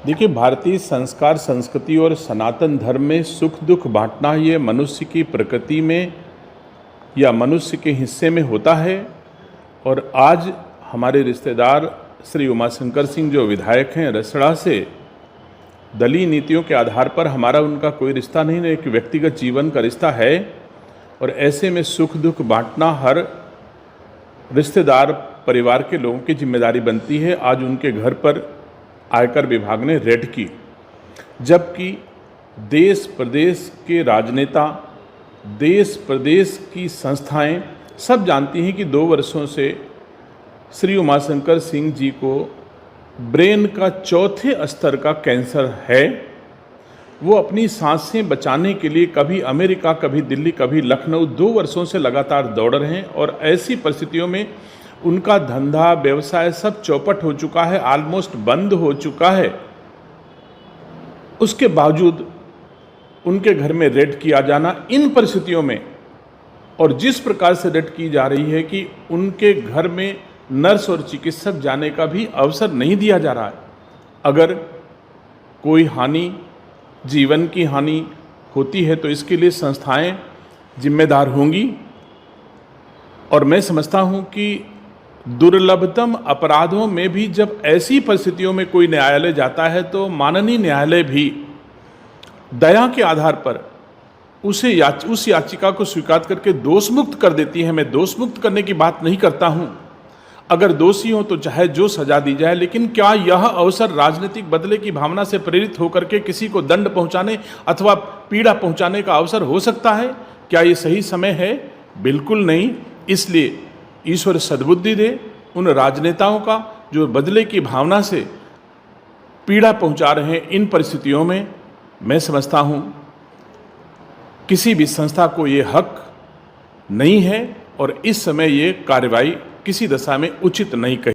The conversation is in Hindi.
देखिए, भारतीय संस्कार, संस्कृति और सनातन धर्म में सुख दुख बांटना ये मनुष्य की प्रकृति में या मनुष्य के हिस्से में होता है। और आज हमारे रिश्तेदार श्री उमाशंकर सिंह जो विधायक हैं रसड़ा से, दलीय नीतियों के आधार पर हमारा उनका कोई रिश्ता नहीं, एक व्यक्तिगत जीवन का रिश्ता है। और ऐसे में सुख दुख बांटना हर रिश्तेदार परिवार के लोगों की जिम्मेदारी बनती है। आज उनके घर पर आयकर विभाग ने रेड की, जबकि देश प्रदेश के राजनेता, देश प्रदेश की संस्थाएं सब जानती हैं कि 2 वर्षों से श्री उमाशंकर सिंह जी को ब्रेन का 4थे स्तर का कैंसर है। वो अपनी सांसें बचाने के लिए कभी अमेरिका, कभी दिल्ली, कभी लखनऊ 2 वर्षों से लगातार दौड़ रहे हैं। और ऐसी परिस्थितियों में उनका धंधा व्यवसाय सब चौपट हो चुका है, ऑलमोस्ट बंद हो चुका है। उसके बावजूद उनके घर में रेड किया जाना इन परिस्थितियों में, और जिस प्रकार से रेड की जा रही है कि उनके घर में नर्स और चिकित्सक जाने का भी अवसर नहीं दिया जा रहा है। अगर कोई हानि, जीवन की हानि होती है तो इसके लिए संस्थाएं जिम्मेदार होंगी। और मैं समझता हूं कि दुर्लभतम अपराधों में भी जब ऐसी परिस्थितियों में कोई न्यायालय जाता है तो माननीय न्यायालय भी दया के आधार पर उस याचिका को स्वीकार करके दोषमुक्त कर देती है। मैं दोषमुक्त करने की बात नहीं करता हूं, अगर दोषी हो तो चाहे जो सजा दी जाए, लेकिन क्या यह अवसर राजनीतिक बदले की भावना से प्रेरित होकर के किसी को दंड पहुंचाने अथवा पीड़ा पहुंचाने का अवसर हो सकता है? क्या ये सही समय है? बिल्कुल नहीं। इसलिए ईश्वर सद्बुद्धि दे उन राजनेताओं का जो बदले की भावना से पीड़ा पहुंचा रहे हैं। इन परिस्थितियों में मैं समझता हूं किसी भी संस्था को ये हक नहीं है और इस समय ये कार्रवाई किसी दशा में उचित नहीं कही।